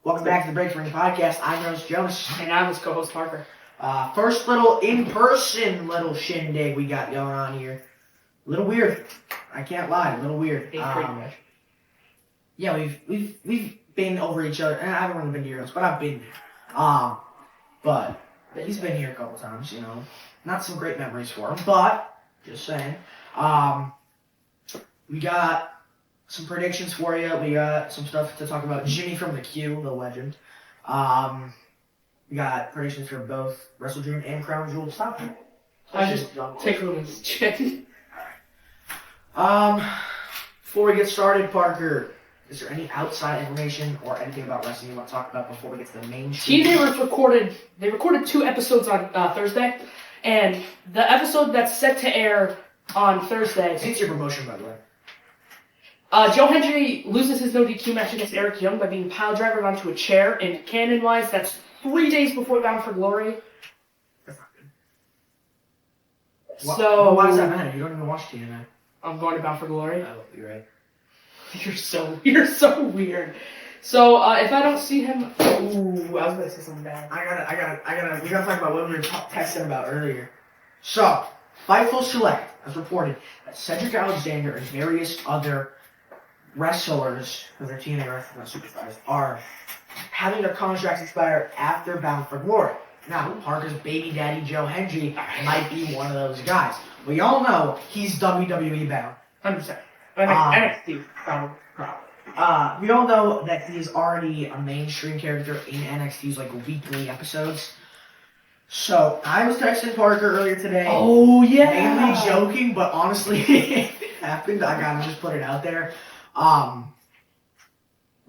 Welcome back to the Break Ring Podcast. I'm your host, Jonas. And I'm his co-host, Parker. First little in-person little shindig we got going on here. A little weird. I can't lie, a little weird. Yeah, we've been over each other. And I haven't really been to your house, but I've been there. But he's been here a couple times, you know. Not some great memories for him, but just saying. We got some predictions for you. We got some stuff to talk about. Jimmy from the Q, the legend. We got predictions for both Wrestle Dream and Crown Jewel. Stop it. I just take on his chin. Before we get started, Parker, is there any outside information or anything about wrestling you want to talk about before we get to the main show? They recorded 2 episodes on Thursday, and the episode that's set to air on Thursday. It's your promotion, by the way. Joe Hendry loses his no DQ match against Eric Young by being pile drivered onto a chair, and canon-wise, that's 3 days before Bound for Glory. That's not good. Why does that matter? You don't even watch TNA. I'm going to Bound for Glory. Oh, you're right. You're so weird. So, if I don't see him... Ooh, I was going to say something bad. We gotta talk about what we were texting about earlier. So, Fightful Select has reported that Cedric Alexander and various other wrestlers, who are TNA wrestling superstars, are having their contracts expire after Bound for Glory. Now, Parker's baby daddy Joe Hendry might be one of those guys. We all know he's WWE bound. 100%. NXT, probably. We all know that he's already a mainstream character in NXT's weekly episodes. So, I was texting Parker earlier today. Oh, yeah! Mainly joking, but honestly, it happened. I gotta just put it out there.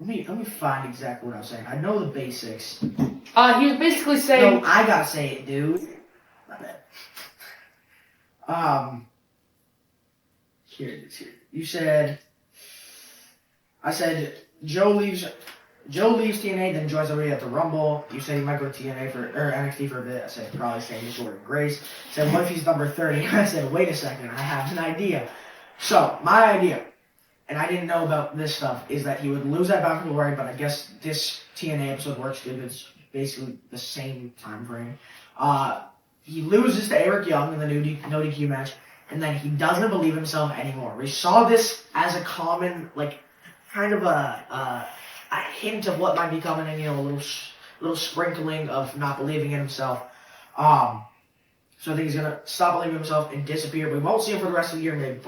Let me find exactly what I was saying. I know the basics. He was basically saying... No, I gotta say it, dude. My bad. Here it is. You said... I said, Joe leaves TNA, then joins WWE at the Rumble. You said he might go to NXT for a bit. I said, probably staying his Jordan Grace. I said, what if he's number 30? I said, wait a second, I have an idea. So, my idea, and I didn't know about this stuff, is that he would lose that Bound for Glory, but I guess this TNA episode works good. It's basically the same time frame. He loses to Eric Young in the no DQ match, and then he doesn't believe himself anymore. We saw this as a common, kind of a hint of what might be coming, and a little sprinkling of not believing in himself. So I think he's gonna stop believing in himself and disappear. We won't see him for the rest of the year, maybe.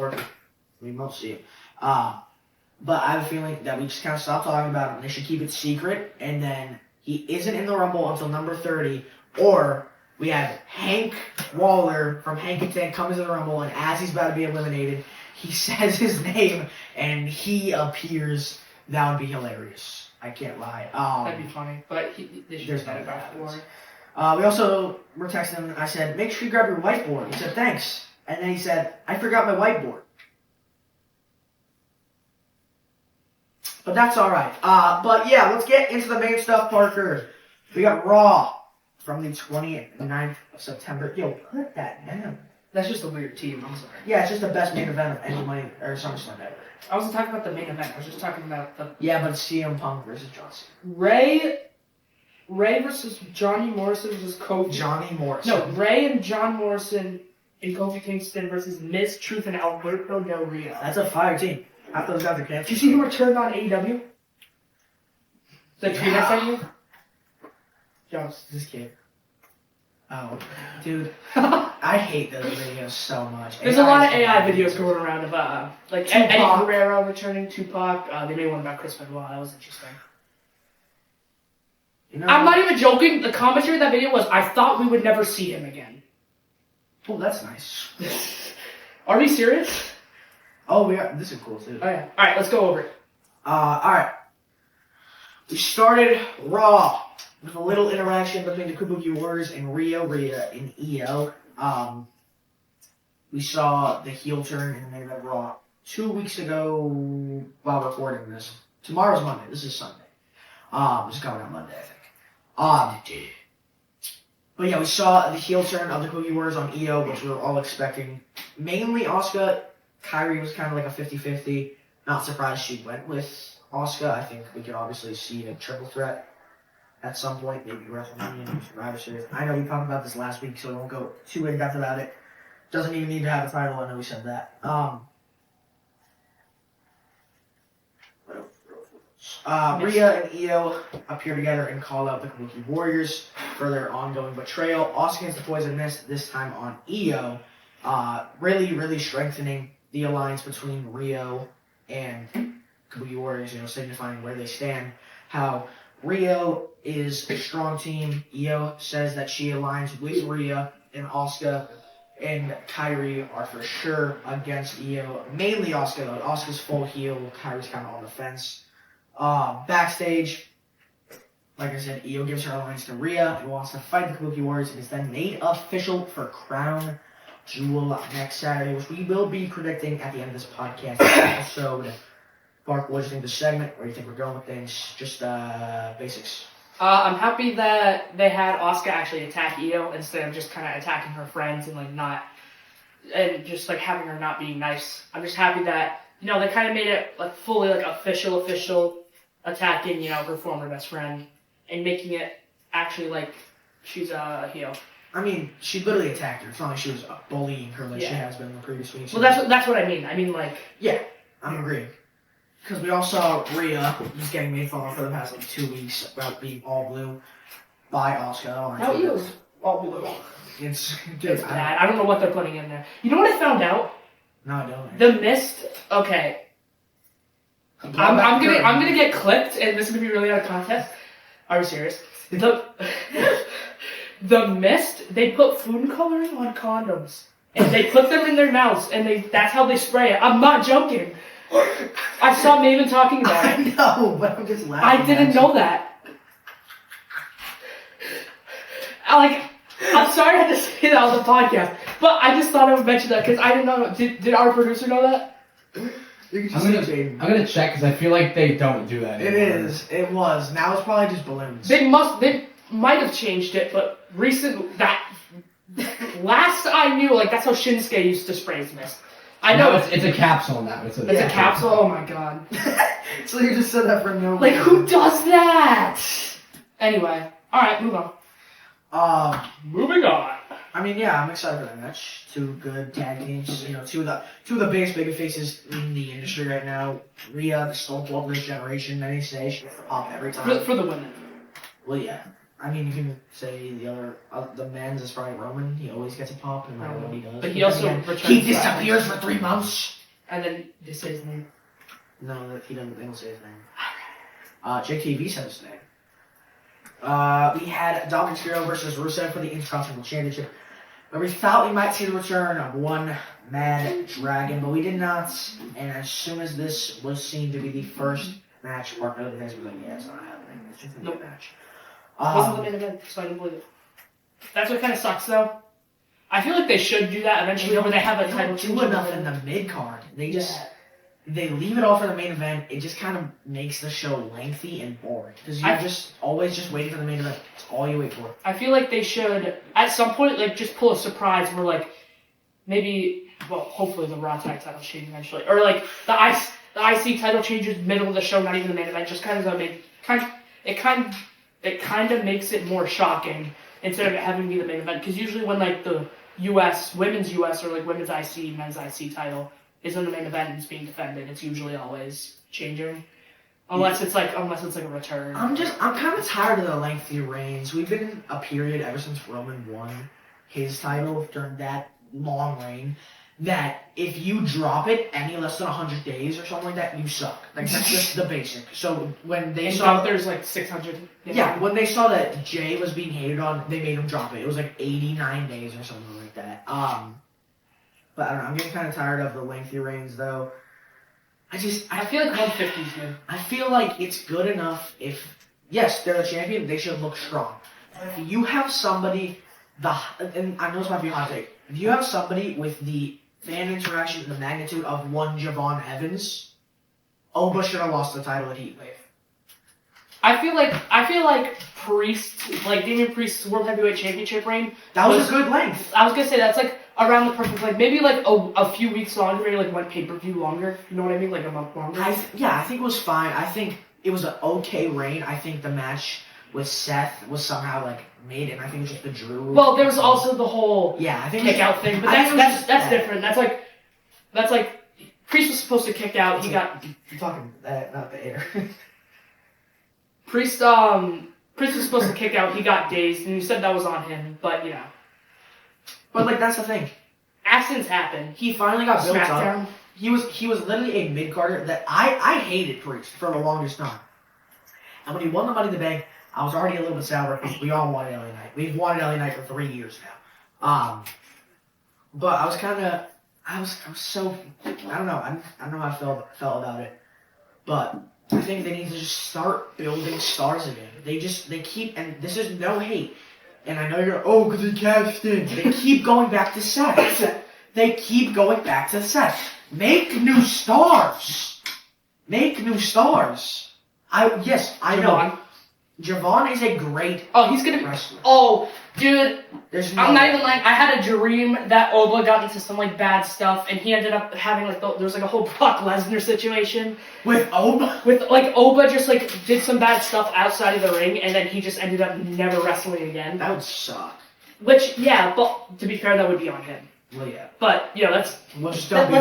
We won't see him. But I have a feeling that we just kind of stop talking about him. They should keep it secret, and then he isn't in the Rumble until number 30, or we have Hank Waller from Hank and Tank come into the Rumble, and as he's about to be eliminated, he says his name, and he appears. That would be hilarious. I can't lie. That'd be funny, but they should have had it back for. We also were texting. I said, make sure you grab your whiteboard. He said, thanks. And then he said, I forgot my whiteboard. But that's alright. But yeah, let's get into the main stuff, Parker. We got Raw from the 29th of September. Yo, put that down. That's just a weird team, I'm sorry. Yeah, it's just the best main event of any money or SummerSlam ever. I wasn't talking about the main event, I was just talking about the... Yeah, but it's CM Punk versus John Cena. Ray versus Johnny Morrison versus Kofi. Johnny Morrison. No, Ray and John Morrison and Kofi Kingston versus Miz, Truth, and Alberto Del Rio. That's a fire team. Half those guys are canceled. Did you see him return on AEW? The tweet I sent you? Jones. This kid. Oh, dude. I hate those videos so much. There's a lot of AI videos going around of, Eddie Guerrero returning, Tupac. They made one about Chris Benoit. That was interesting. I'm not even joking. The commentary of that video was, I thought we would never see him again. Oh, that's nice. Are we serious? Oh, we are. This is cool, too. Oh, yeah. Alright, let's go over it. Alright. We started Raw with a little interaction between the Kabuki Warriors and Rhea and Io. We saw the heel turn in the main event Raw 2 weeks ago while recording this. Tomorrow's Monday. This is Sunday. This is coming out Monday, I think. But yeah, we saw the heel turn of the Kabuki Warriors on Io, which we were all expecting. Mainly Asuka. Kyrie was kind of like a 50-50. Not surprised she went with Asuka. I think we could obviously see a triple threat at some point, maybe WrestleMania and Survivor Series. I know we talked about this last week, so we won't go too in depth about it. Doesn't even need to have a title. I know we said that. Rhea and Io appear together and call out the Kabuki Warriors for their ongoing betrayal. Asuka gets the poison mist, this time on Io. Really strengthening the alliance between Rio and Kabuki Warriors, signifying where they stand. How Rio is a strong team. Io says that she aligns with Rhea, and Asuka and Kairi are for sure against Io. Mainly Asuka, though. Asuka's full heel. Kairi's kind of on the fence. Backstage, like I said, Io gives her alliance to Rhea and wants to fight the Kabuki Warriors. It is then made official for Crown Jewel next Saturday, which we will be predicting at the end of this podcast episode. Mark, what do you think of the segment? Where do you think we're going with things? Just basics. I'm happy that they had Asuka actually attack Io instead of just kind of attacking her friends and just having her not being nice. I'm just happy that they kind of made it fully official attacking her former best friend and making it actually she's a heel. I mean, she literally attacked her. It's not like she was bullying her she has been in the previous weeks. Well, that's what I mean. I mean, yeah, I'm agreeing. Because we all saw Rhea just getting made fun of for the past 2 weeks about being all blue by Asuka. How you all blue? It's bad. I don't know what they're putting in there. You know what I found out? No, I don't. The mist. Okay. I'm gonna get clipped, and this is gonna be really out of context. Are you serious? The mist. They put food coloring on condoms, and they put them in their mouths, and that's how they spray it. I'm not joking. I saw Maven talking about it. I know, but I'm just laughing. I didn't know that. I'm sorry I had to say that on the podcast, but I just thought I would mention that because I didn't know. Did our producer know that? I'm gonna check because I feel like they don't do that anymore. It was. Now it's probably just balloons. They might have changed it, but last I knew, that's how Shinsuke used to spray his mist. I know it's a capsule now. It's a capsule. Oh my god. So you just said that for no reason. Who does that? Anyway, all right, move on. Moving on. I mean, yeah, I'm excited for that match. Two good tag teams. Two of the biggest baby faces in the industry right now. Rhea, the Stone Cold of this generation. Many say she gets the pop every time. For the women. Well, yeah. I mean, you can say the men's is probably Roman. He always gets a pop, no matter what he does. But he also returns. He disappears for 3 months. And then they say his name. No, he doesn't. They don't say his name. JTV says his name. We had Dominic Mysterio versus Rusev for the Intercontinental Championship. But we thought we might see the return of one Mad Dragon, but we did not. And as soon as this was seen to be the first match, Mark Miller was like, yeah, it's not happening. It's just a new match. Wasn't the main event, so I didn't believe it. That's what kind of sucks, though. I feel like they should do that eventually, where they have a title do enough in the mid card. They leave it all for the main event. It just kind of makes the show lengthy and boring because you're just always waiting for the main event. It's all you wait for. I feel like they should at some point just pull a surprise where maybe hopefully the Raw tag title change eventually, or the IC title changes middle of the show, not even the main event. Just kind of it kind of makes it more shocking instead of it having to be the main event. Because usually when the women's US or women's IC, men's IC title is in the main event and it's being defended, it's usually always changing. Unless it's a return. I'm kind of tired of the lengthy reigns. We've been in a period ever since Roman won his title during that long reign that if you drop it any less than 100 days or something like that, you suck. That's just the basic. So when they saw there's 600. Yeah, when they saw that Jay was being hated on, they made him drop it. It was 89 days or something like that. But I don't know. I'm getting kind of tired of the lengthy reigns, though. I feel like 150 is good. I feel like it's good enough if, yes, they're the champion, they should look strong. If you have somebody, and I know this might be a hot take, if you have somebody with the fan interaction and the magnitude of one Javon Evans, Oba should have lost the title at Heatwave. I feel like Priest, Damian Priest's World Heavyweight Championship reign. That was a good length. I was gonna say that's around the perfect, maybe a few weeks longer, maybe one pay-per-view longer. You know what I mean? A month longer. I think it was fine. I think it was an okay reign. I think the match with Seth was somehow like made, and I think it's just the Drew. Well, there was also the whole I think kick out thing, but that's different. That's like Priest was supposed to kick out. He got. You're talking not the air. Priest was supposed to kick out. He got dazed, and you said that was on him. But But like that's the thing. Accidents happen. He finally got built SmackDown. up. He was literally a mid-carder that I hated Priest for the longest time. And when he won the Money in the Bank, I was already a little bit sour. We all wanted LA Knight. We've wanted LA Knight for 3 years now. But I was so I don't know. I don't know how I felt about it. But I think they need to just start building stars again. They keep, and this is no hate. And I know you're, because he cashed in. They keep going back to Seth. They keep going back to Seth. Make new stars. Make new stars. I know. Javon is a great wrestler. Oh, dude. I'm not even lying. I had a dream that Oba got into some like bad stuff, and he ended up having there was like a whole Brock Lesnar situation with Oba. With like Oba just like did some bad stuff outside of the ring, and then he just ended up never wrestling again. That would suck. Which but to be fair, that would be on him. Well, yeah. But let's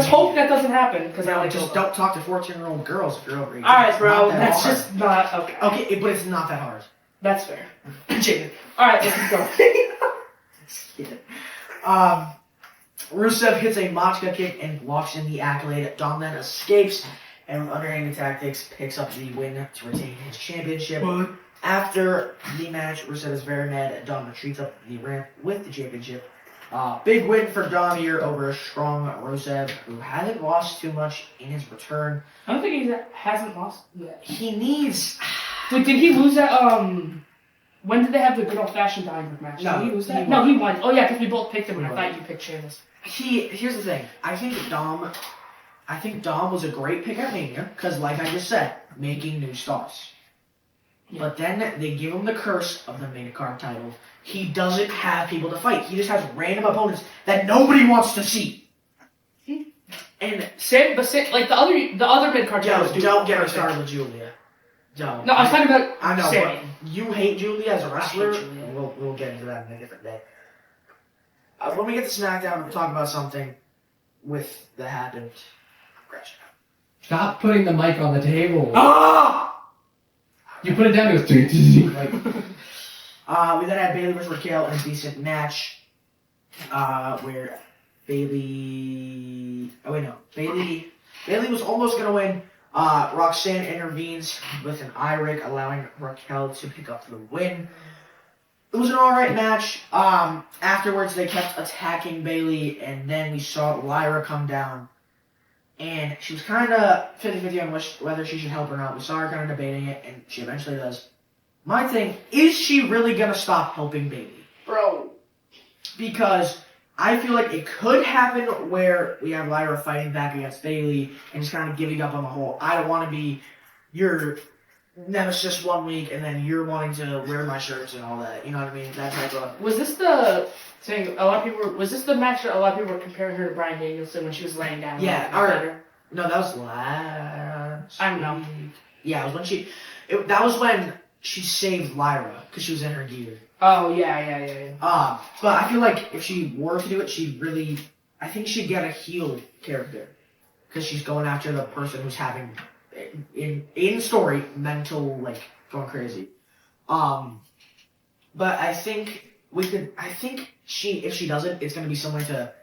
hope that doesn't happen because just don't talk to 14-year-old girls if you're over 18. All right, bro. That's just not okay. Okay, but it's not that hard. That's fair. Jaden. All right, let's go. Rusev hits a Machka kick and blocks in the accolade. Dom then escapes and with underhanded tactics picks up the win to retain his championship. What? After the match, Rusev is very mad. Dom retreats up the ramp with the championship. Big win for Dom here over a strong Rusev, who hasn't lost too much in his return. I don't think he hasn't lost yet. He needs... Wait, did he lose that, when did they have the good old-fashioned Diamond match? No, did he lose that? he won. No, he won. Oh, yeah, because we both picked him, and I thought you picked Sheamus. Here's the thing. I think Dom was a great pick at Mania, because like I just said, making new stars. Yeah. But then they give him the curse of the main card title. He doesn't have people to fight. He just has random opponents that nobody wants to see. And like the other mid card titles. Don't get me started with Julia. Don't. No, I was talking about. I know. Sammy. You hate Julia as a wrestler. We'll get into that in a different day. When we get to SmackDown, we'll talk about something that happened. Stop putting the mic on the table. Ah! You put it down, it goes like. We then had Bayley versus Raquel in a decent match, where Bayley was almost gonna win. Roxanne intervenes with an IRL, allowing Raquel to pick up the win. It was an alright match. Afterwards, they kept attacking Bayley, and then we saw Lyra come down. And she was kind of 50-50 on whether she should help or not. We saw her kind of debating it, and she eventually does. My thing, is she really going to stop helping Bayley? Bro. Because I feel like it could happen where we have Lyra fighting back against Bayley and just kind of giving up on the whole, I don't want to be your nemesis 1 week and then you're wanting to wear my shirts and all that. You know what I mean? That type of... Was this the thing, was this the match that a lot of people were comparing her to Bryan Danielson when she was laying down? Yeah, no, that was last I don't know. week. Yeah, it was when that was when she saved Lyra because she was in her gear. Oh, yeah. But I feel like if she were to do it, I think she'd get a heel character. Because she's going after the person who's having, in story, mental, like, going crazy. But I think if she does it, it's going to be similar to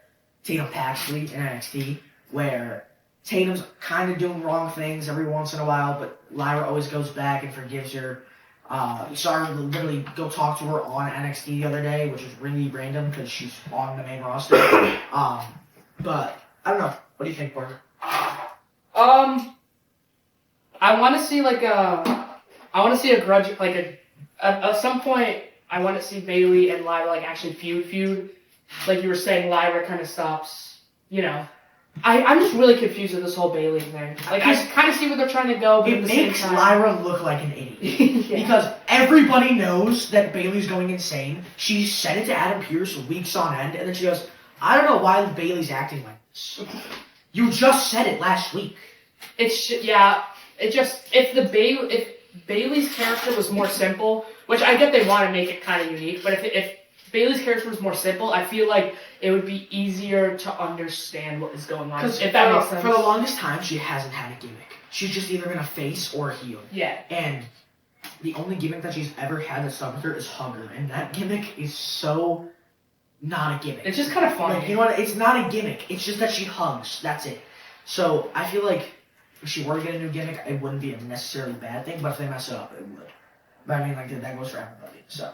Tatum Paxley in NXT, where Tatum's kind of doing wrong things every once in a while, but Lyra always goes back and forgives her. We saw her literally go talk to her on NXT the other day, which was really random because she's on the main roster. But I don't know. What do you think, Parker? I want to see a grudge, like at some point, I want to see Bayley and Lyra like actually feud. Like you were saying, Lyra kind of stops, I'm just really confused with this whole Bayley thing. Like, I kind of see where they're trying to go, but it at the same makes time... Lyra look like an idiot. Yeah. Because everybody knows that Bayley's going insane. She said it to Adam Pearce weeks on end, and then she goes, I don't know why Bayley's acting like this. You just said it last week. If Bailey's character was more simple, which I get they want to make it kind of unique, but if Bailey's character was more simple, I feel like it would be easier to understand what was going on. Because if that makes sense. For the longest time, she hasn't had a gimmick. She's just either been a face or a heel. Yeah. And the only gimmick that she's ever had that's stuck with her is Hugger, and that gimmick is so not a gimmick. It's just kind of funny. Like, you know what? It's not a gimmick. It's just that she hugs. That's it. So I feel like if she were to get a new gimmick, it wouldn't be a necessarily bad thing, but if they mess it up, it would. But I mean, like, that goes for everybody. So.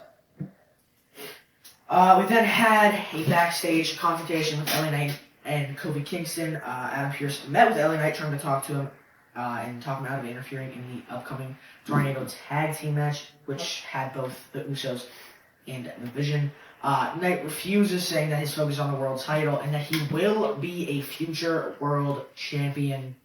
We then had a backstage confrontation with LA Knight and Kofi Kingston. Adam Pearce met with LA Knight trying to talk to him and talk him out of interfering in the upcoming Tornado Tag Team match, which had both the Usos and the Vision. Knight refuses, saying that his focus is on the world title and that he will be a future world champion.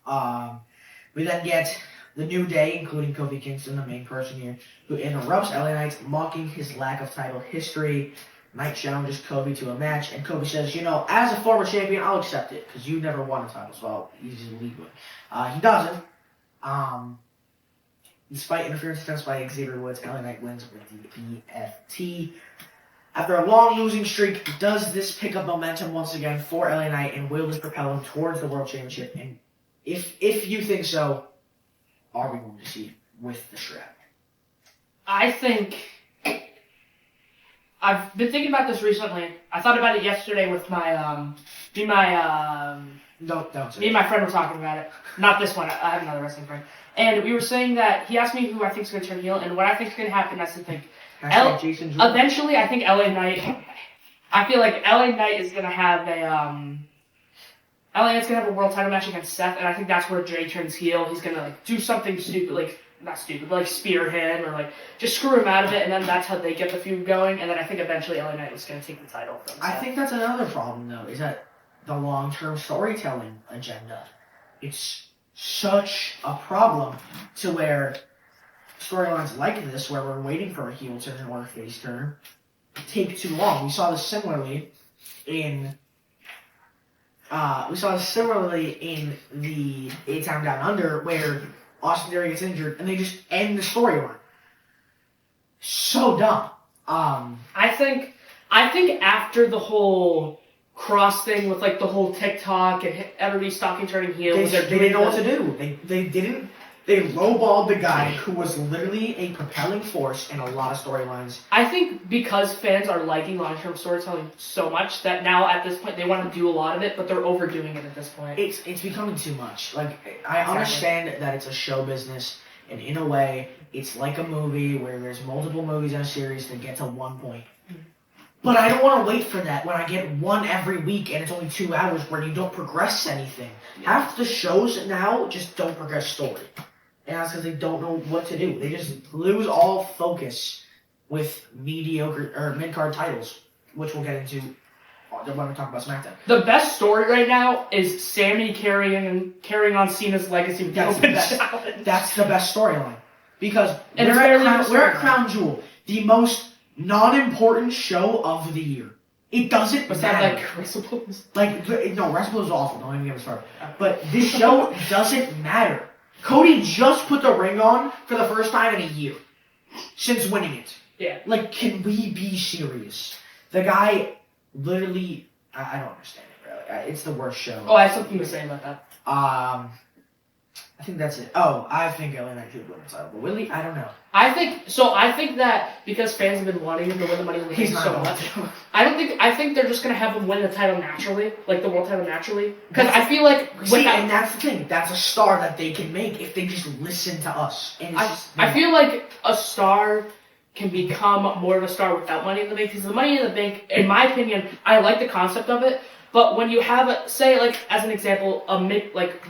We then get the New Day, including Kofi Kingston, the main person here, who interrupts LA Knight, mocking his lack of title history. Knight challenges Kofi to a match, and Kofi says, you know, as a former champion, I'll accept it, because you never won a title, so I'll easily leave it. He doesn't. Despite interference attempts by Xavier Woods, LA Knight wins with the BFT. After a long losing streak, does this pick up momentum once again for LA Knight, and will this propel him towards the World Championship? And if you think so, are we going to see it with the strap? I think I've been thinking about this recently. I thought about it yesterday with my me and my friend were talking about it. Not this one. I have another wrestling friend, and we were saying that he asked me who I think is going to turn heel, and what I think is going to happen. I think eventually, I think LA Knight. I feel like LA Knight is going to have a LA Knight's gonna have a world title match against Seth, and I think that's where Jay turns heel. He's gonna like do something stupid, like not stupid, but like spear him or like just screw him out of it, and then that's how they get the feud going. And then I think eventually LA Knight is gonna take the title from Seth. I think that's another problem though, is that the long-term storytelling agenda. It's such a problem to where storylines like this, where we're waiting for a heel turn or a face turn, take too long. We saw this similarly in the A-Town Down Under, where Austin Theory gets injured, and they just end the storyline. So dumb. I think after the whole cross thing with like the whole TikTok and everybody stalking turning heel, they didn't know what to do. They lowballed the guy who was literally a propelling force in a lot of storylines. I think because fans are liking long-term storytelling so much that now at this point they want to do a lot of it, but they're overdoing it at this point. It's becoming too much. Like, I understand that it's a show business, and in a way, it's like a movie where there's multiple movies in a series that get to one point. But I don't want to wait for that when I get one every week and it's only 2 hours where you don't progress anything. Half the shows now just don't progress story. And that's because they don't know what to do. They just lose all focus with mediocre or mid-card titles, which we'll get into when we talk about SmackDown. The best story right now is Sammy carrying on Cena's legacy with the Open Challenge. That's the best storyline. Because and we're at Crown Jewel, the most non-important show of the year. It doesn't Was matter. that like WrestlePalooza? Like, no, WrestlePalooza is awful. Don't even get me started. But this show doesn't matter. Cody just put the ring on for the first time in a year since winning it. Yeah. Like, can we be serious? The guy literally, I don't understand it, really. It's the worst show. Oh, I have something to say about that. I think that's it. Oh, I think LA Knight should win the title. But Willie, I don't know. I think that because fans have been wanting him to win the Money in the Bank so much, I think they're just gonna have him win the title naturally, like the world title naturally. Because I feel like and that's the thing. That's a star that they can make if they just listen to us. And I feel like a star can become more of a star without Money in the Bank. Because the Money in the Bank, in my opinion, I like the concept of it. But when you have, say, like, as an example,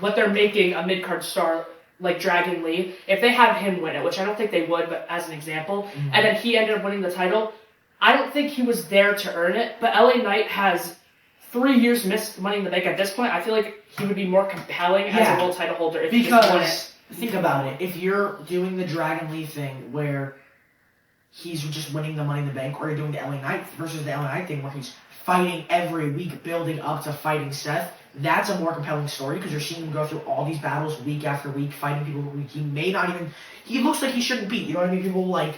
what they're making a mid-card star, like Dragon Lee, if they have him win it, which I don't think they would, but as an example, and then he ended up winning the title, I don't think he was there to earn it, but LA Knight has 3 years missed Money in the Bank at this point. I feel like he would be more compelling as a world title holder if he just won it. Think about it. If you're doing the Dragon Lee thing where he's just winning the Money in the Bank, or you're doing the LA Knight versus the LA Knight thing where he's fighting every week, building up to fighting Seth, that's a more compelling story because you're seeing him go through all these battles week after week, fighting people who he may not even. He looks like he shouldn't beat. You know what I mean? People like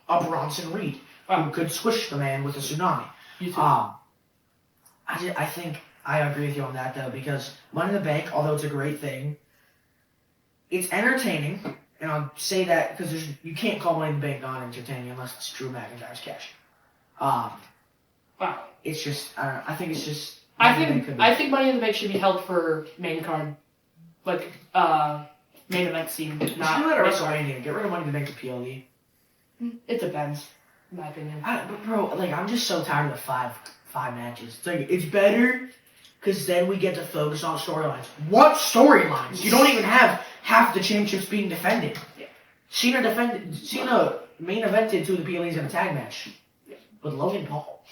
a Bronson Reed who could squish the man with a tsunami. You too. I think I agree with you on that though because Money in the Bank, although it's a great thing, it's entertaining, and I'll say that because you can't call Money in the Bank non-entertaining unless it's Drew McIntyre's cash. Wow. It's just I don't know. I think it's just. I think Money in the Bank should be held for main card, like main event scene. Just do that at WrestleMania. Get rid of Money in the Bank to PLE. It depends, in my opinion. But bro, like I'm just so tired of the five matches. It's like it's better because then we get to focus on storylines. What storylines? You don't even have half the championships being defended. Yeah. Cena main evented two of the PLEs in a tag match with Logan Paul.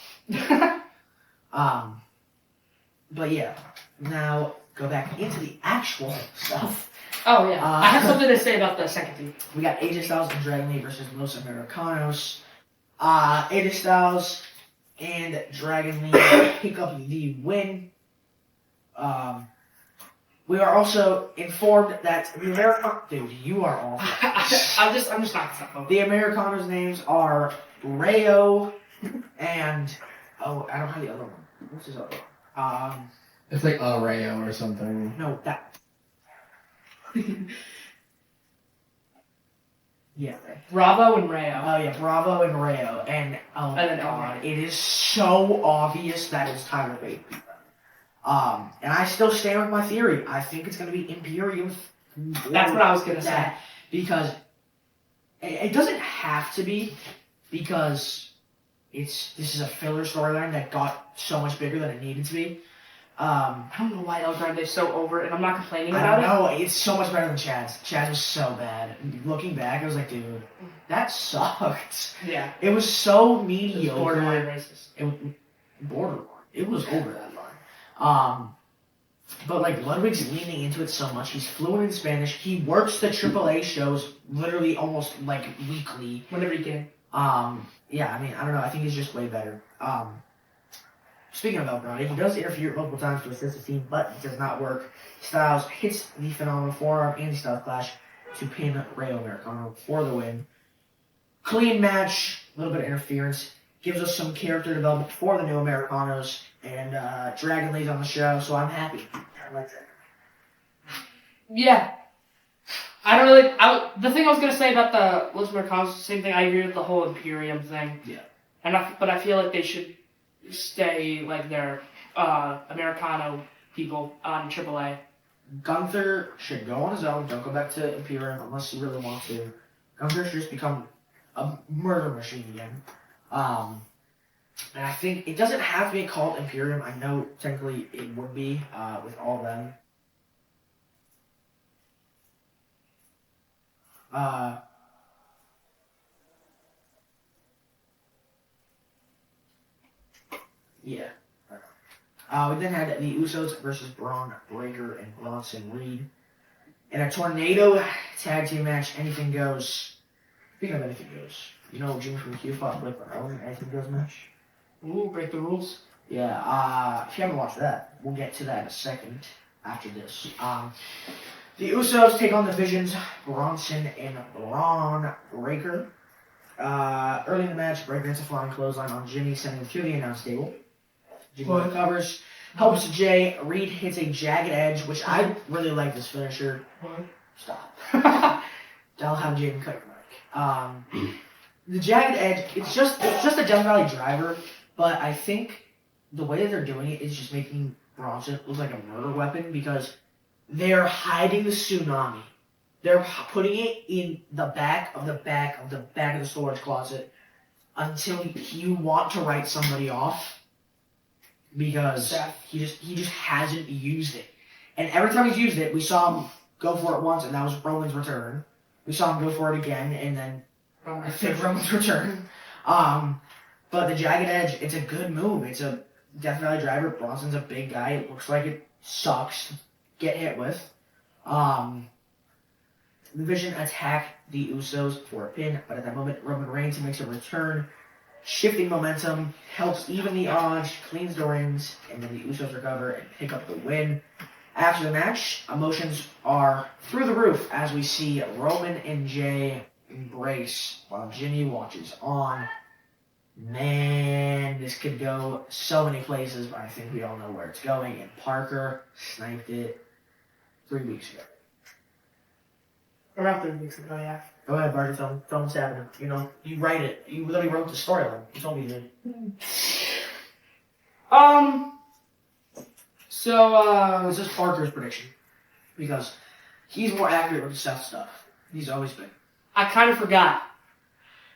But yeah, now go back into the actual stuff. Oh yeah, I have something to say about the second team. We got AJ Styles and Dragon Lee versus Los Americanos. AJ Styles and Dragon Lee pick up the win. We are also informed that the Americanos... Dude, you are awful. I'm just not gonna The Americanos' names are Rayo and... Oh, I don't have the other one. What's his other one? It's like Rayo or something. No, that... Yeah. Bravo and Rayo. Oh yeah, Bravo and Rayo. And oh my god, it is so obvious that it's Tyler Bate. And I still stand with my theory. I think it's going to be Imperium. That's what I was going to say. Because it doesn't have to be, because this is a filler storyline that got so much bigger than it needed to be. I don't know why El Grande's so over, and I'm not complaining I about don't know. It's so much better than Chad's. Chad's was so bad. Looking back, I was like, dude, that sucked. Yeah. It was so mediocre. It was borderline racist. Borderline. It was over that line. But like Ludwig's leaning into it so much. He's fluent in Spanish. He works the AAA shows literally almost like weekly. Whenever he can. Yeah, I mean, I don't know. I think he's just way better. Speaking of El Grande, he does interfere multiple times to assist the team, but it does not work. Styles hits the phenomenal forearm and the Styles Clash to pin Rayo Americano for the win. Clean match, a little bit of interference. Gives us some character development for the new Americanos, and Dragon Lee's on the show, so I'm happy. I like that. Yeah. I don't really... the thing I was going to say about the Los Americanos, same thing, I agree with the whole Imperium thing. Yeah. But I feel like they should stay like their Americano people on AAA. Gunther should go on his own. Don't go back to Imperium unless you really want to. Gunther should just become a murder machine again. And I think it doesn't have to be called Imperium. I know technically it would be with all of them. Yeah. We then had the Usos versus Braun Breaker and Bronson Reed. In a tornado tag team match, anything goes. Speaking of anything goes, you know Jimmy from Q fought Blake Barone in an anything goes match? Ooh, break the rules. Yeah, if you haven't watched that, we'll get to that in a second after this. The Usos take on the Visions, Bronson and Braun Breaker. Early in the match, Breaker hits a flying clothesline on Jimmy, sending him to the announce table. Jimmy recovers, helps Jay. Reed hits a jagged edge, which I really like this finisher. What? Stop. I'll have Jaden cut your mic. The jagged edge, it's just a Death Valley driver, but I think the way that they're doing it is just making Bronson look like a murder weapon because they're hiding the tsunami. They're putting it in the back of the storage closet until you want to write somebody off because he just hasn't used it. And every time he's used it, we saw him go for it once, and that was Roman's return. We saw him go for it again, and then I think Roman's return. But the jagged edge, it's a good move. It's a Death Valley driver. Bronson's a big guy. It looks like it sucks to get hit with. The Vision attack the Usos for a pin, but at that moment, Roman Reigns makes a return shifting momentum, helps even the odds, cleans the rings, and then the Usos recover and pick up the win. After the match, emotions are through the roof as we see Roman and Jay embrace while Jimmy watches on. Man, this could go so many places, but I think we all know where it's going. And Parker sniped it 3 weeks ago. Around 3 weeks ago, yeah. Go ahead, Parker. Tell him what's happening. You know, you write it. You literally wrote the storyline. You told me you did. This is Parker's prediction because he's more accurate with the Seth stuff. He's always been. I kind of forgot.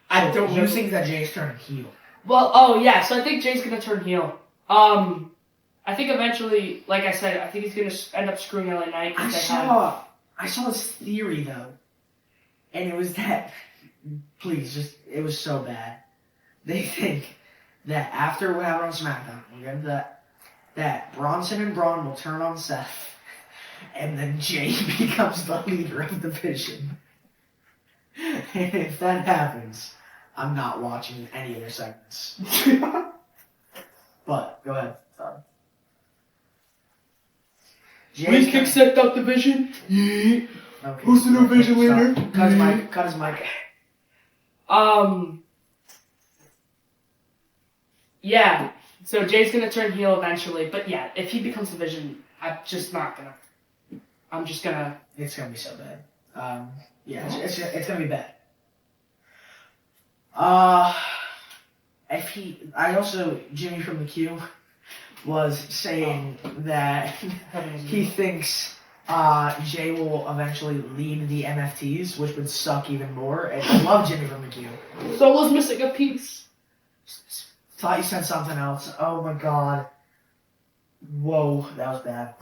I don't You think that Jay's turning heel? Well, oh yeah, so I think Jay's gonna turn heel. I think eventually, like I said, I think he's gonna end up screwing LA Knight. I saw this theory though, and it was that. Please, it was so bad. They think that after what happened on SmackDown, we'll get into that Bronson and Braun will turn on Seth, and then Jay becomes the leader of the division. And if that happens, I'm not watching any of their segments. But, go ahead. Sorry. Please kick Seth out division. Okay. Who's the new division leader? Cut his mic. Yeah. So Jay's gonna turn heel eventually, but yeah, if he becomes division, I'm just not gonna. I'm just gonna. It's gonna be so bad. Yeah, it's gonna be bad. Jimmy from the Q was saying that he thinks Jay will eventually lead the MFTs, which would suck even more. And I love Jimmy from the Q. So was missing a piece. Thought you said something else. Oh my god. Whoa, that was bad.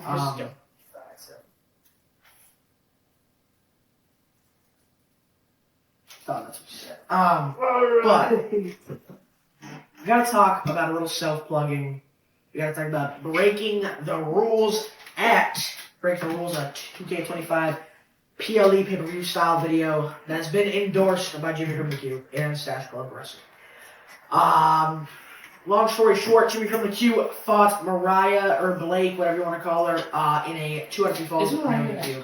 Thought that's what you said. But we gotta talk about a little self-plugging. We gotta talk about breaking the rules at Break the Rules, a 2K25 PLE pay-per-view style video that has been endorsed by Jimmy from the Q and Stash Club Wrestling. Long story short, Jimmy from the Q fought Mariah or Blake, whatever you want to call her, in a 200 falls with the Q.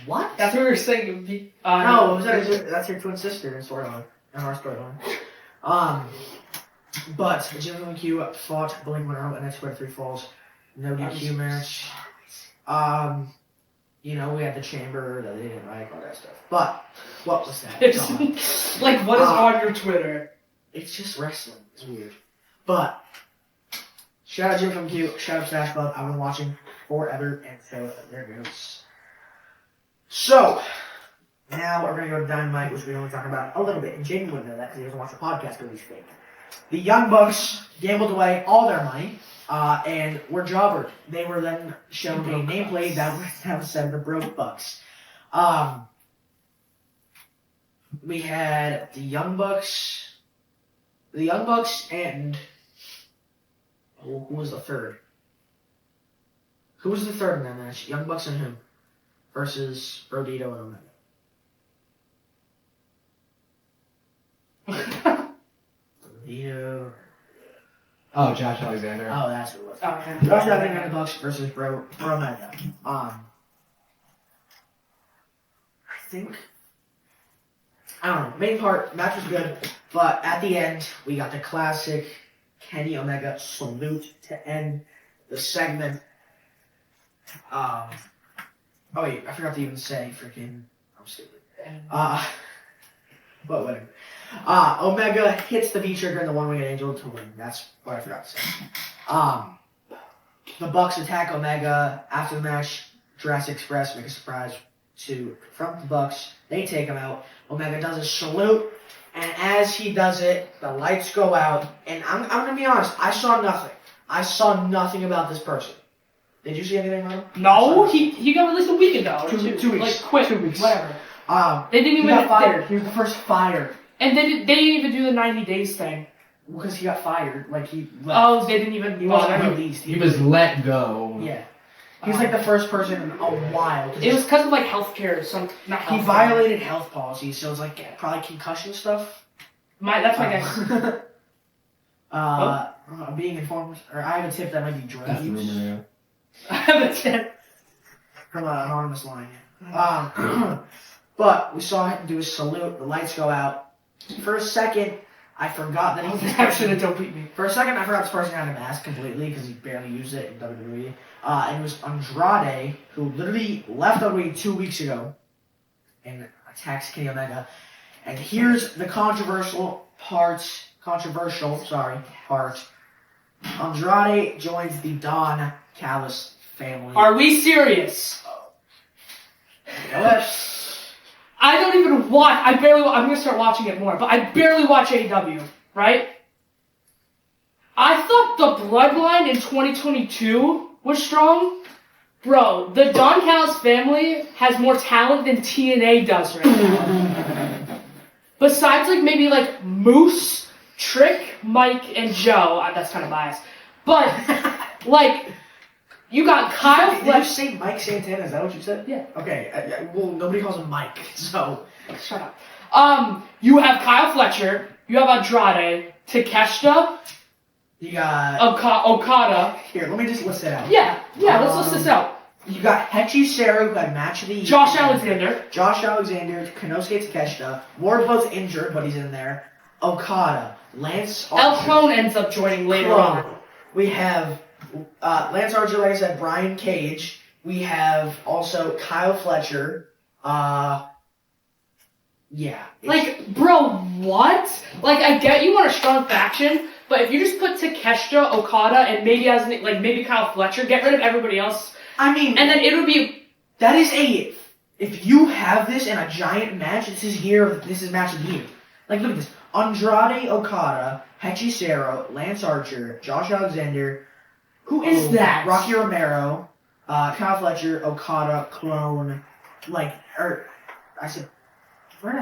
What? That's what we were saying. No, that's your twin sister in storyline. In our storyline. But Jimmy from the Q fought Blake Monroe in a 203 falls. No DQ match. You know, we had the chamber that they didn't like, all that stuff. But, what was that? Like, what is on your Twitter? It's just wrestling. It's weird. But, shout out Jim from Q, shout out Stash Club. I've been watching forever, and so there it goes. So, now we're going to go to Dynamite, which we only talk about a little bit. And Jamie wouldn't know that because he doesn't watch the podcast or these things. The Young Bucks gambled away all their money, and were jobbered. They were then shown a nameplate that said the Broke Bucks. We had the Young Bucks and who was the third? Who was the third in that match? Young Bucks and who? Versus Brodito and Omega. Brodito. Oh, Josh Alexander. Oh, that's who it was. Okay. Josh Alexander and the Bucks versus Omega. I think. I don't know. Main part, match was good, but at the end, we got the classic Kenny Omega salute to end the segment. Oh wait, I forgot to even say freaking. I'm stupid. But whatever. Omega hits the V-trigger and the one-winged angel to win. That's what I forgot to say. The Bucks attack Omega after the match. Jurassic Express make a surprise to confront the Bucks. They take him out. Omega does a salute, and as he does it, the lights go out. And I'm gonna be honest, I saw nothing. I saw nothing about this person. Did you see anything about him? No, he got released a week ago. Or 2 weeks. Like quick, 2 weeks. Whatever. They didn't even he got fired. He was the first fired. And they didn't even do the 90 days thing. Because he got fired. Like he left. Oh, they didn't even. He wasn't released. He was let go. Yeah. He was like the first person in a while. It was because of like healthcare or something. Not healthcare. He violated health policies, so it was like probably concussion stuff. That's my guess. I'm being informed, or I have a tip that might be drug That's the use. rumor, yeah. I have a tip. From an anonymous line. But we saw him do his salute. The lights go out. For a second, I forgot that he was Actually, don't beat me. For a second, I forgot this person had a mask completely because he barely used it in WWE. And it was Andrade, who literally left WWE 2 weeks ago and attacks Kenny Omega. And here's the controversial part. Andrade joins the Don Callis family. Are we serious? What? I don't even watch. I'm going to start watching it more, but I barely watch AEW, right? I thought the Bloodline in 2022 was strong. Bro, the Don Callis family has more talent than TNA does right now. Besides, like, maybe, like, Moose, Trick, Mike, and Joe. That's kind of biased. But, like, you got Kyle Did you say Mike Santana? Is that what you said? Yeah. Okay. Well, nobody calls him Mike, so... Shut up. You have Kyle Fletcher. You have Andrade, Takeshita. You got... Okada. Here, let me just list it out. Yeah, let's list this out. You got Hechi Sero, who had match of the year. Josh Alexander, Konosuke Takeshita. Wardlow's injured, but he's in there. Okada. Lance El Archer. Clone ends up joining later on. We have Lance Archer, like I said, Brian Cage. We have also Kyle Fletcher. Yeah. Like, bro, what? Like, I get you want a strong faction, but if you just put Takeshita, Okada, and maybe Kyle Fletcher, get rid of everybody else. I mean... And then it would be... That is a... If you have this in a giant match, this is match of the year. Like, look at this. Andrade, Okada, Hechi Sero, Lance Archer, Josh Alexander. Who is that? Rocky Romero, Kyle Fletcher, Okada, Clone. Where did I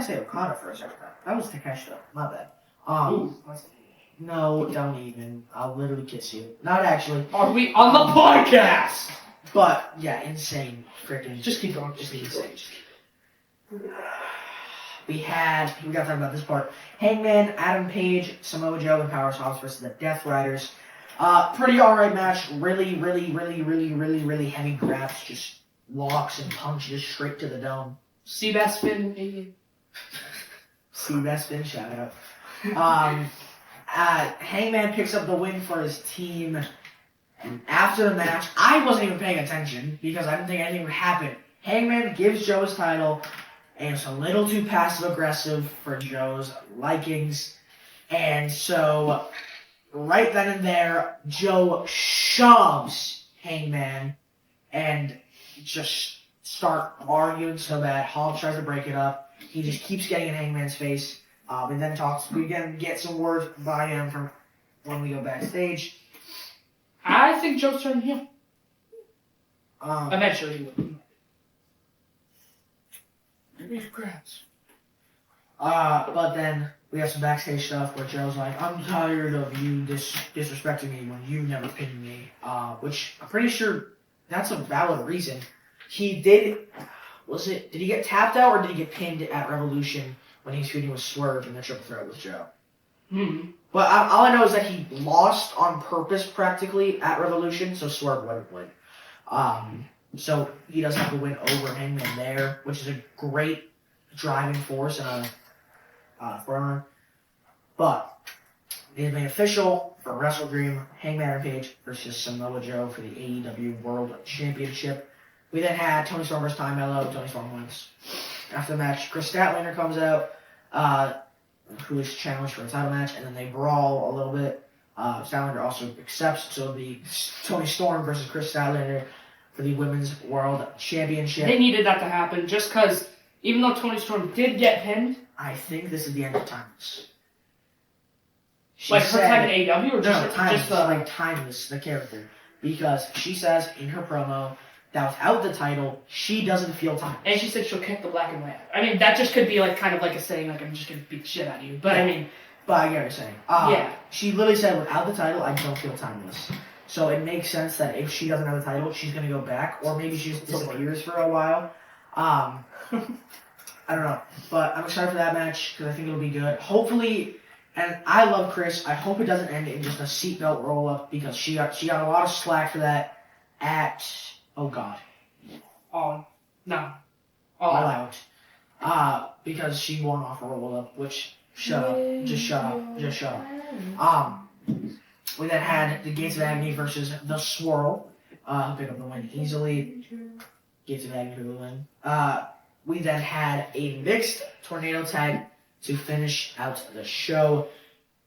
say Okada for a second? That was Takeshita. My bad. No, don't even. I'll literally kiss you. Not actually. Are we on the podcast? But, yeah, insane. Freaking. Just keep going. Just insane. We got to talk about this part. Hangman, Adam Page, Samoa Joe, and Powerhouse Hobbs versus the Death Riders. Pretty alright match. Really heavy grabs. Just locks and punches straight to the dome. Seabass Spin, shout out. Hangman picks up the win for his team. And after the match, I wasn't even paying attention because I didn't think anything would happen. Hangman gives Joe his title, and it's a little too passive-aggressive for Joe's likings. And so, right then and there, Joe shoves Hangman and just start arguing so bad. Hobbs tries to break it up. He just keeps getting in Hangman's face. And then we get some words by him from when we go backstage. I think Joe's turning heel. Eventually he will. Maybe grabs. But then we have some backstage stuff where Joe's like, I'm tired of you disrespecting me when you never pinned me. Which I'm pretty sure that's a valid reason. Did he get tapped out or did he get pinned at Revolution when he was feuding with Swerve in the triple threat with Joe? But all I know is that he lost on purpose practically at Revolution, so Swerve wouldn't win. So he does have to win over Hangman there, which is a great driving force and a forerunner. But it is made official for Wrestle Dream, Hangman Page versus Samoa Joe for the AEW World Championship. We then had Tony Storm versus Ty Mello. Tony Storm wins. After the match, Chris Statlander comes out, who is challenged for a title match, and then they brawl a little bit. Statlander also accepts, so it'll be Tony Storm versus Chris Statlander for the Women's World Championship. They needed that to happen just because, even though Tony Storm did get pinned. I think this is the end of Timeless. Her time in AEW or Timeless, the character. Because she says in her promo that without the title, she doesn't feel timeless. And she said she'll kick the black and white. I mean, that just could be kind of like a saying, I'm just going to beat the shit out of you. But I mean... But I get what you're saying. Yeah. She literally said, without the title, I don't feel timeless. So it makes sense that if she doesn't have the title, she's going to go back. Or maybe she just disappears for a while. I don't know. But I'm excited for that match because I think it'll be good. Hopefully, And I love Chris. I hope it doesn't end in just a seatbelt roll up because she got a lot of slack for that at No. All Out. Because she won off a roll up, which shut up. Just shut up. We then had the Gates of Agony versus the Swirl. Pick up the win easily. Gates of Agony for the win. We then had a mixed tornado tag to finish out the show.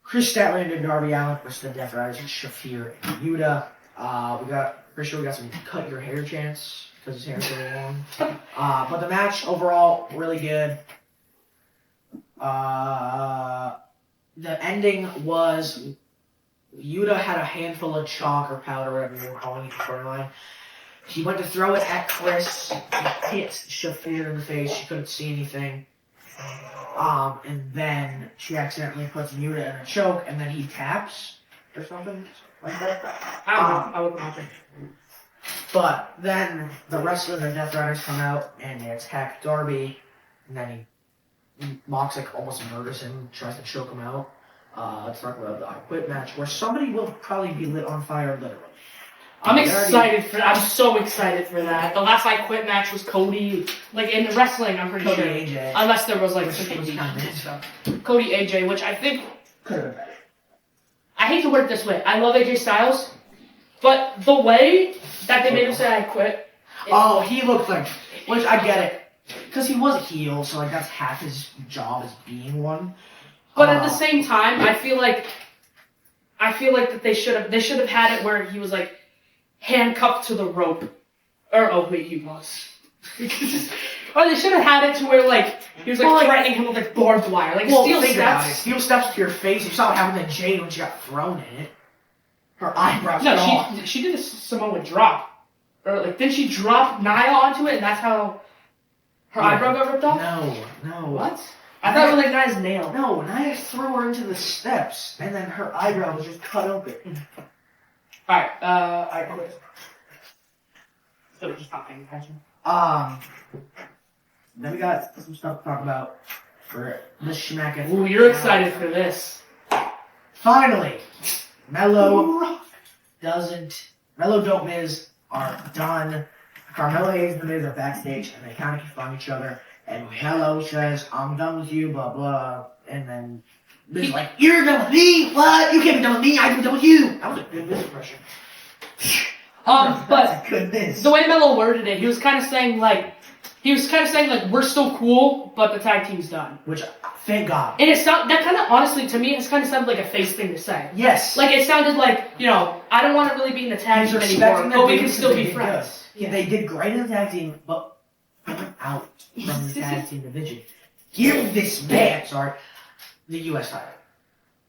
Chris Statlander and Darby Allin versus the Death Riders, Shafir and Yuta. We got some cut your hair chants because his hair's really long. But the match overall really good. The ending was Yuta had a handful of chalk or powder, whatever you were calling it, the storyline. He went to throw it at Chris. He hit Shafir in the face. She couldn't see anything. And then she accidentally puts Yuta in a choke, and then he taps or something like that. I would imagine. But then the rest of the Death Riders come out and they attack Darby, and then Mox almost murders him, tries to choke him out. Let's talk about the I Quit match, where somebody will probably be lit on fire, literally. I'm so excited for that. The last I Quit match was Cody, like in wrestling, I'm pretty Cody sure. AJ. Unless there was like Which some was AJ kind of stuff. Cody AJ, which I think, Could have been better. I hate to word it this way. I love AJ Styles, but the way that they made him say I quit. He looked like, which I get it, because he was a heel, so like that's half his job as being one. But at the same time, I feel like that they should have had it where he was like handcuffed to the rope, he was. Or they should have had it to where like he was like threatening him with like barbed wire, like steel steps. Steel steps to your face. You saw what happened to Jade when she got thrown in it. Her eyebrows. No, she did a Samoa drop, or like didn't she drop Nia onto it, and that's how her eyebrow got ripped off? No. What? I thought it was like Nia's nail. No, Nia threw her into the steps, and then her eyebrow was just cut open. Alright, I quit. So we're just not paying attention. Then we got some stuff to talk about for this Schmack. Ooh, you're excited for this. Finally, Mello Dope Miz are done. Carmelo Hayes and the Miz are backstage, and they kind of confront each other. And Mello says, "I'm done with you," blah blah. And then Miz is like, "You're done with me? What? You can't be done with me. I can be done with you." That was a good Miz impression. But goodness. the way Mello worded it, he was kind of saying like, we're still cool, but the tag team's done. Which, thank God. And that kind of, honestly, to me, it's kind of sounded like a face thing to say. Yes. Like, it sounded like, I don't want to really be in the tag team anymore, but we can still be friends. Yeah, they did great in the tag team, but went out from the tag team division. Give this man, the U.S. title.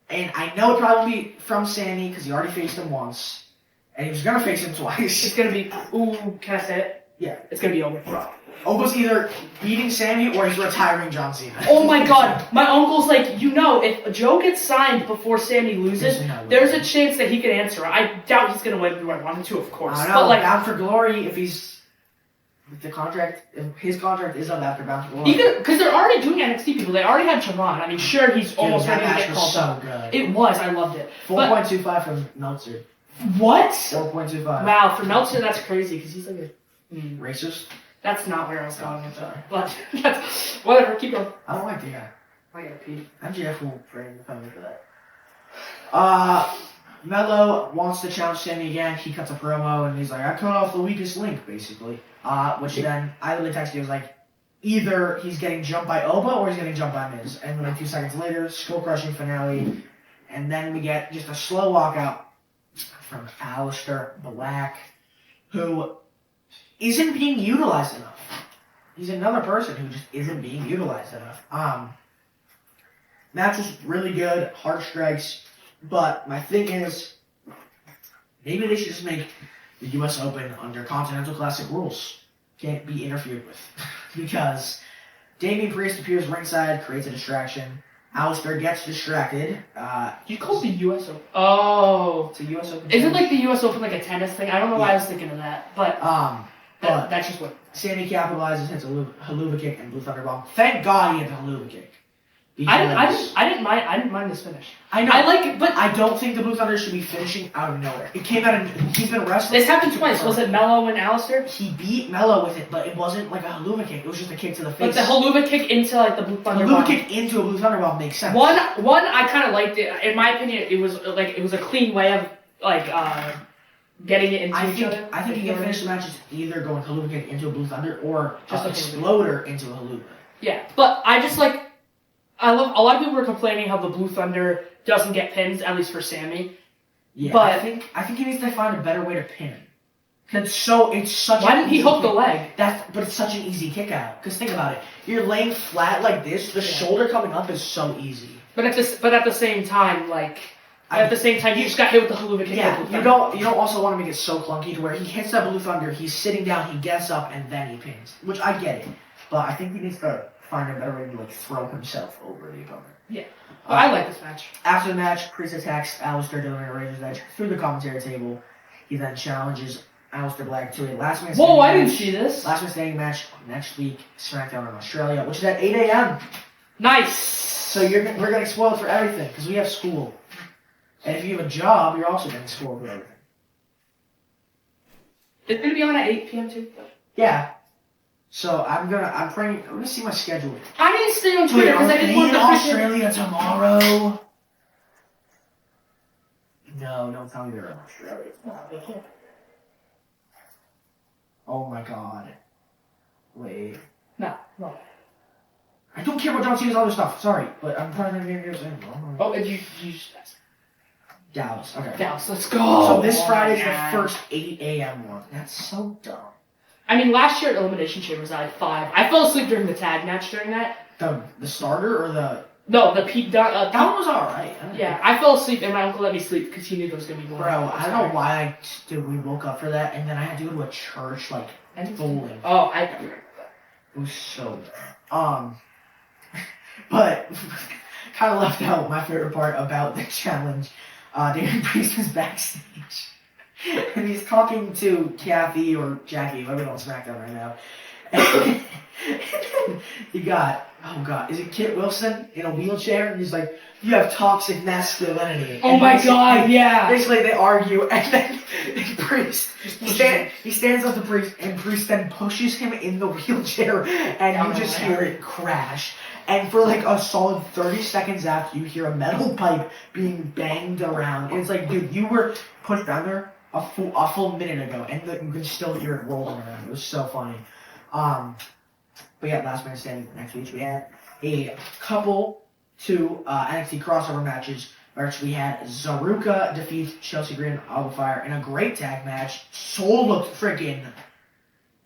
And I know it probably be from Sammy, because he already faced him once. And he was going to face him twice. It's going to be, can I say it? Yeah. It's going to be over. Oba's either beating Sammy or he's retiring John Cena. Oh my God. My uncle's like, if Joe gets signed before Sammy loses, there's a chance that he can answer. I doubt he's going to win. Do I want him to? Of course. I know. But Bound for Glory, if his contract is up after Bound for Glory. Because they're already doing NXT people. They already had Javon. I mean, sure, he's almost ready to get called up. Good. It was. I loved it. 4.25 from Meltzer. What? 4.25. Wow, for Meltzer, that's crazy, because he's like a... Racist? That's not where I was going with that. But, whatever, keep going. I don't like the guy. I gotta pee. MJF will bring the family for that. Mello wants to challenge Sammy again. He cuts a promo, and he's like, I cut off the weakest link, basically. Which then, I literally texted you, was like, either he's getting jumped by Oba, or he's getting jumped by Miz. And then 2 seconds later, skull-crushing finale. And then we get just a slow walkout from Aleister Black, who isn't being utilized enough. He's another person who just isn't being utilized enough. Match was really good, hard strikes, but my thing is, maybe they should just make the US Open under Continental Classic rules. Can't be interfered with. Because Damian Priest appears ringside, creates a distraction. Aleister gets distracted. You called the US Open? Oh. It's a US Open. Isn't like the US Open like a tennis thing? I don't know why I was thinking of that, but that's just what. Sammy capitalizes, hits a haluva kick and Blue Thunder Bomb. Thank God he hit the haluva kick. I didn't mind this finish. I know. I like it, but I don't think the Blue Thunder should be finishing out of nowhere. It came out of... He's been wrestling... This happened twice. Was it Mello and Alistair? He beat Mello with it, but it wasn't like a Helluva kick. It was just a kick to the face. But the Helluva kick into like the Blue Thunder bomb. Helluva kick into a Blue Thunder bomb makes sense. One, I kind of liked it. In my opinion, it was a clean way of like getting it into each other. I think you can finish the match is either going Helluva kick into a Blue Thunder or Just an exploder into a Helluva. Yeah, but I just like... I love... A lot of people were complaining how the Blue Thunder doesn't get pins, at least for Sammy. Yeah, but I think he needs to find a better way to pin him. It's such. Why didn't he hook the leg? But it's such an easy kick out. Because think about it, you're laying flat like this. The shoulder coming up is so easy. But at the same time, you just got hit with the Helluva kick. Yeah, you don't also want to make it so clunky to where he hits that Blue Thunder, he's sitting down, he gets up, and then he pins. Which I get it, but I think he needs to find a better way to like throw himself over the opponent. Yeah. But I like this match. After the match, Priest attacks Alistair delivering a Razor's Edge through the commentary table. He then challenges Alistair Black to a last man standing Whoa, I match. didn't see this. Last man standing match next week, SmackDown in Australia, which is at 8 a.m. Nice. So we're getting spoiled for everything because we have school. And if you have a job, you're also getting spoiled for everything. It's gonna be on at 8 p.m. too. Yeah. So I'm gonna see my schedule. I didn't stay on Twitter because I didn't want to the Australia tomorrow. No, don't tell me they're in Australia. Oh my god. Wait. No. I don't care about John Cena's other stuff. Sorry, but I'm trying to get you. Oh, and you Dallas. Okay. Dallas, let's go. So this Friday's the first 8 a.m. one. That's so dumb. I mean, last year at Elimination Chamber was at 5. I fell asleep during the tag match during that. The starter or the... No, the peak... that one was alright. Yeah, I fell asleep and my uncle let me sleep because he knew there was going to be more. Bro, I don't know why we woke up for that and then I had to go to a church, like, bowling. Oh, It was so bad. But, kind of left out my favorite part about the challenge. Damien Priest was backstage. And he's talking to Kathy or Jackie, whoever's on SmackDown right now. And you got, oh god, is it Kit Wilson in a wheelchair? And he's like, you have toxic masculinity. Oh my god, yeah. Basically, they argue, and then Priest, he stands up to Priest, and Priest then pushes him in the wheelchair, and you just hear it crash. And for like a solid 30 seconds after, you hear a metal pipe being banged around. And it's like, dude, you were pushed down there a full minute ago, and you can still hear it rolling around. It was so funny. But yeah, last man standing next week. We had a couple two NXT crossover matches, which we had Zaruka defeat Chelsea Green on Fire in a great tag match. Soul looked freaking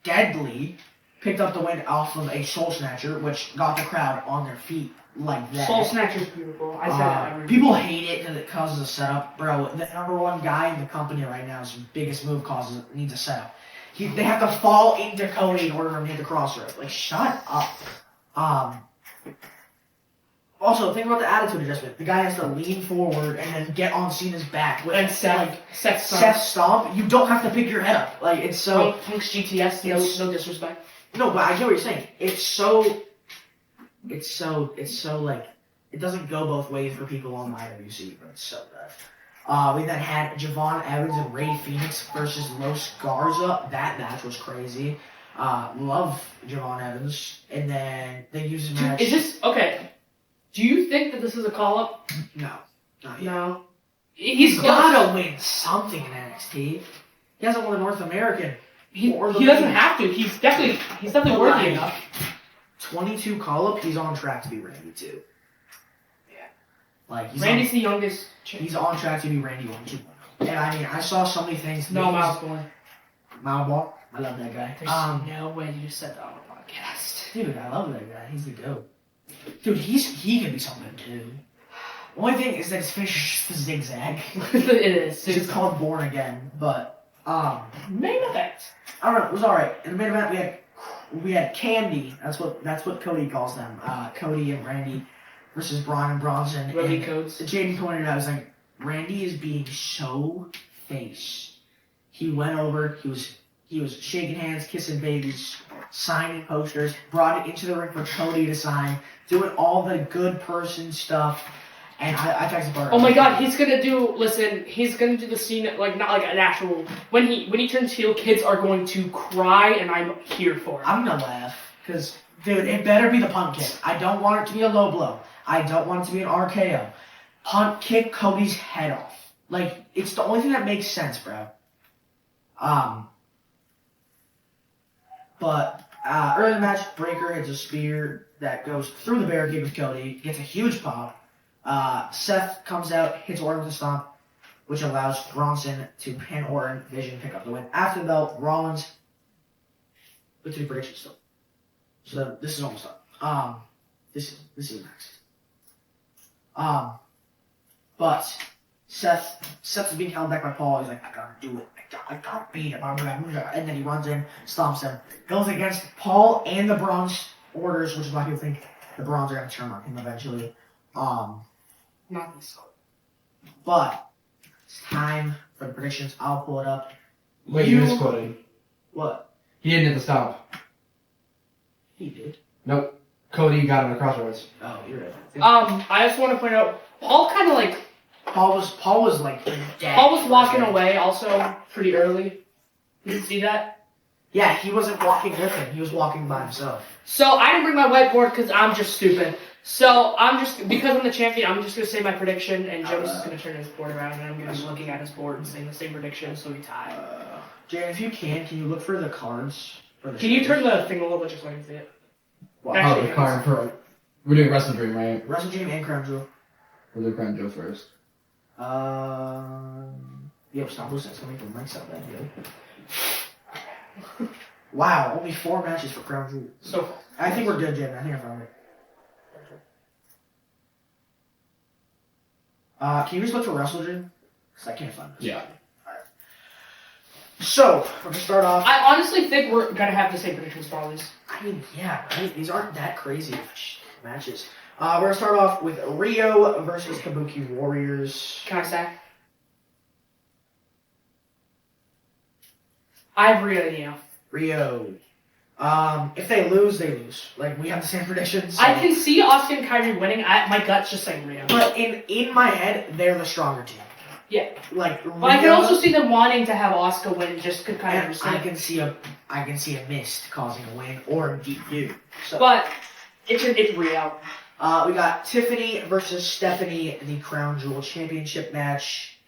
deadly. Picked up the win off of a Soul Snatcher, which got the crowd on their feet like that. Soul Snatcher's beautiful. I said that. People hate it because it causes a setup. Bro, the number one guy in the company right now, his biggest move needs a setup. They have to fall into Cody in order for him to hit the crossroads. Like, shut up. Also, think about the attitude adjustment. The guy has to lean forward and then get on Cena's back. And Seth Stomp. You don't have to pick your head up. Like, it's so... Punk's GTS, no disrespect. No, but I get what you're saying. It's so, like, it doesn't go both ways for people on the IWC, but it's so good. We then had Javon Evans and Ray Phoenix versus Los Garza. That match was crazy. Love Javon Evans. And then they used his match. Is this, okay, do you think that this is a call-up? No. Not yet. No. He's gotta win something in NXT. He hasn't won the North American. He doesn't have to. He's definitely worthy enough. 22 call-up, he's on track to be Randy too. Yeah. Like Randy's the youngest. He's on track to be Randy 1-2. And I mean, I saw so many things. No, Miles Bourne. Miles Bourne? I love that guy. There's no way you just said that on a podcast. Dude, I love that guy. He's the GOAT. Dude, he can be something too. Only thing is that his finish is zigzag. It is. It's called Born Again, but main event. I don't know. It was all right. In the main event, we had Candy. That's what Cody calls them. Cody and Randy versus Braun and Bronson. Roddy Codes. Jaden pointed out, I was like, Randy is being so face. He went over. He was He was shaking hands, kissing babies, signing posters, brought it into the ring for Cody to sign, doing all the good person stuff. And I texted Parker. Oh my god, he's gonna do the scene, like, not like an actual, when he turns heel, kids are going to cry, and I'm here for it. I'm gonna laugh, because, dude, it better be the punt kick. I don't want it to be a low blow. I don't want it to be an RKO. Punt kick Cody's head off. Like, it's the only thing that makes sense, bro. But early in the match, Breaker hits a spear that goes through the barricade with Cody, gets a huge pop. Seth comes out, hits Orton with a stomp, which allows Bronson to pin Orton, Vision pick up the win. After the bell, Rollins. Let's do the prediction still. So this is almost up. This is next. But Seth is being held back by Paul. He's like, I gotta do it. I gotta beat him. And then he runs in, stomps him. Goes against Paul and the Bronze orders, which is why people think the Bronze are gonna turn on him eventually. Not this one. But it's time for the predictions. I'll pull it up. Wait, you misquoted. What? He didn't hit the stop. He did. Nope. Cody got him at Crossroads. Oh, you're right. I just want to point out, Paul kind of like, Paul was like dead. Paul was walking away also pretty early. Did you see that? Yeah, he wasn't walking with him. He was walking by himself. So I didn't bring my whiteboard because I'm just stupid. So because I'm the champion, I'm just going to say my prediction, and Jonas is going to turn his board around, and I'm going to be looking at his board and saying the same prediction, so we tie. Jay, if you can you look for the cards? Can you turn the thing a little bit just so I can see it? What? Oh, the card for... We're doing Wrestle Dream, right? Wrestle Dream and Crown Jewel. We'll do Crown Jewel first. Yo, stop listening. It's going to make the mics out that good. Wow, only 4 matches for Crown Jewel. So I think we're good, Jay. I think I found it. Can you just look for Wrestle Dream? Because I can't find it. Yeah. Alright. So, we're going to start off. I honestly think we're going to have the same predictions for all these. I mean, yeah, right? These aren't that crazy matches. We're going to start off with Rio versus Kabuki Warriors. Can I stack? I have Rio and Io. Rio. If they lose, they lose. Like, we have the same predictions. So. I can see Austin and Kyrie winning. My gut's just saying Rio. But in my head, they're the stronger team. Yeah. Like, But I can also see them wanting to have Asuka win just to kind of and I can see a mist causing a win or a DQ. So, but it's Rio. we got Tiffany versus Stephanie, the Crown Jewel Championship match.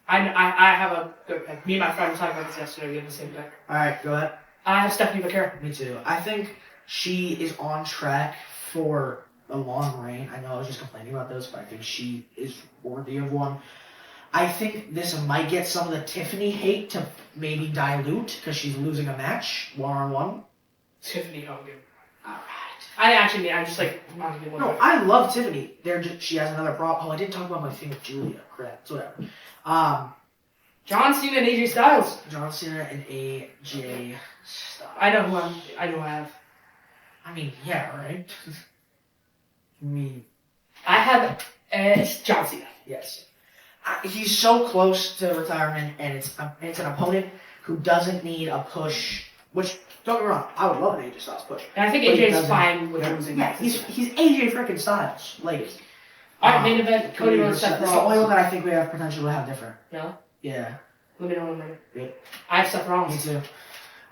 I have a good pick. Me and my friend were talking about this yesterday. We have the same pick. Alright, go ahead. I have Stephanie Vaquero. Me too. I think she is on track for a long reign. I know I was just complaining about this, but I think she is worthy of one. I think this might get some of the Tiffany hate to maybe dilute because she's losing a match one-on-one. Tiffany Hogan. Alright. I'm just like, not gonna be one. No, I love Tiffany. She has another problem. Oh, I didn't talk about my thing with Julia. Correct. It's whatever. John Cena and AJ Styles. John Cena and AJ Styles. I know who I have. I mean, yeah, right? I have John Cena. Yes. He's so close to retirement, and it's an opponent who doesn't need a push. Which, don't get me wrong, I would love an AJ Styles push. And I think AJ's fine with losing. Yeah, he's AJ freaking Styles. Like, alright, main event, Cody versus Seth Rollins. It's the only one that I think we have potential to have different. No? Yeah. Let me know when I'm ready. Good. I have Seth Rollins. Me too.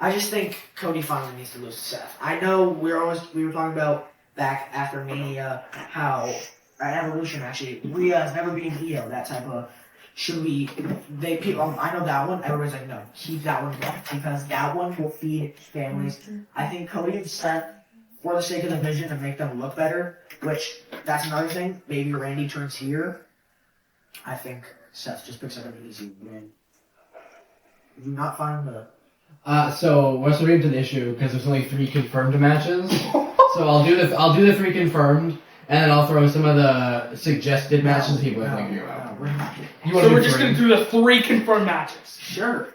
I just think Cody finally needs to lose to Seth. I know we were talking about back after Mania how Evolution actually Rhea's never beaten Io, that type of I know that one, everybody's like, no, keep that one going because that one will feed families. I think Cody and Seth, for the sake of the vision and make them look better, which that's another thing, maybe Randy turns here. I think Seth just picks up an easy win. Did you not find the So Wrestle Dream's an issue because there's only 3 confirmed matches. So I'll do the 3 confirmed, and then I'll throw some of the suggested matches people are thinking about. So we're just going to do the 3 confirmed matches. Sure.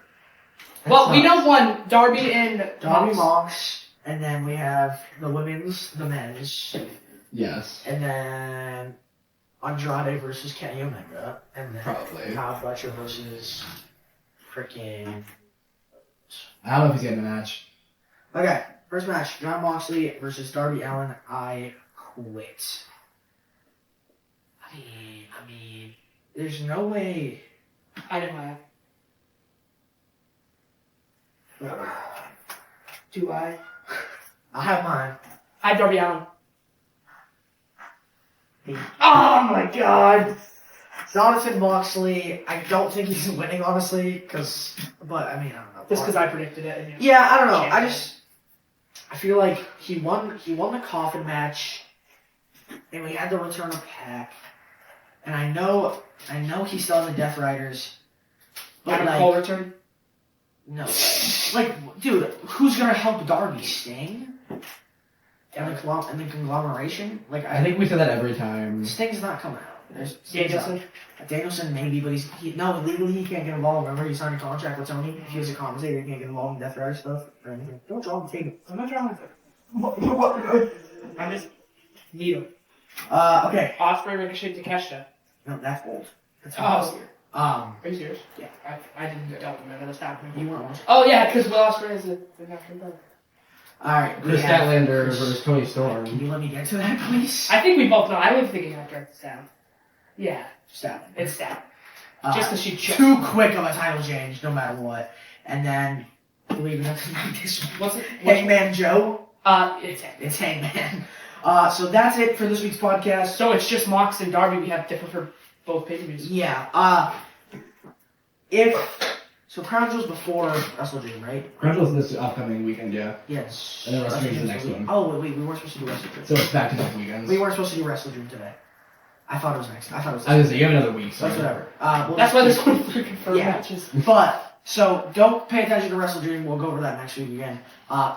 Well, we know one, Darby and Mox, and then we have the women's, the men's. Yes. And then Andrade versus Kenny Omega, and then Probably Kyle Fletcher versus freaking I don't know if he's getting a match. Okay, first match: Jon Moxley versus Darby Allin. I quit. I mean, there's no way. I didn't have. Do I? I have mine. I have Darby Allin. Oh my god! Jonathan Moxley. I don't think he's winning, honestly, but I mean, I don't know. Just because I predicted it. And Yeah, I don't know. I feel like he won the coffin match, and we had the return of Pac, and I know he's still in the Death Riders. But Adam Cole return. No, like, dude, who's gonna help Darby? Sting? And the conglomeration? Like, I think we say that every time. Sting's not coming out. Danielson? Danielson maybe, but legally he can't get involved. Remember, he signed a contract with Tony. If he was a commentator, he can't get involved in Death Rider stuff or anything. Don't draw the table. I'm not drawing it. I'm just need him. Okay. Osprey, Ricochet, Takeshita. No, that's old. That's Oh. year. Are you serious? Yeah. I don't remember this happening. You weren't watching. Oh yeah, because Will Ospreay is the national brother. Alright. Chris Statlander versus Tony Storm. Can you let me get to that, please? I think we both know. I was thinking I'd write this down. Yeah, Stop. it's that. Just because she just. Too quick of a title change, no matter what. And then, believe it or not, this What's it? Hangman Joe. It's Hangman. It's Hangman. So that's it for this week's podcast. So it's just Mox and Darby. We have different for both pay-per-views. Yeah. So Crown Jewel's before Wrestle Dream, right? Crown Jewel's this upcoming weekend, yeah. Yes. And then Wrestle Dream's the next one. Oh, wait, we weren't supposed to do Wrestle Dream. So it's back to next weekend. We weren't supposed to do Wrestle Dream today. I thought it was next. I was gonna say, you have another week, so. That's whatever. That's why there's only 3 confirmed Yeah. matches. But, so, don't pay attention to Wrestle Dream. We'll go over that next week again.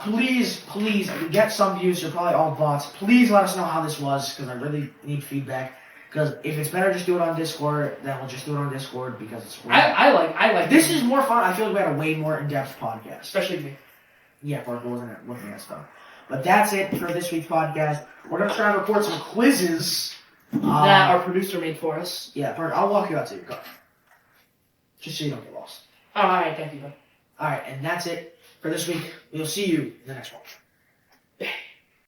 Please, if we get some views, you're probably all bots. Please let us know how this was, because I really need feedback. Because if it's better just do it on Discord, then we'll just do it on Discord, because it's fun. I like This is more fun. I feel like we had a way more in-depth podcast. especially me. Yeah, Parker wasn't looking at stuff. But that's it for this week's podcast. We're going to try and record some quizzes. That our producer made for us. Yeah, Parker, I'll walk you out to your car. Just so you don't get lost. All right, thank you. Alright, and that's it for this week. We'll see you in the next one.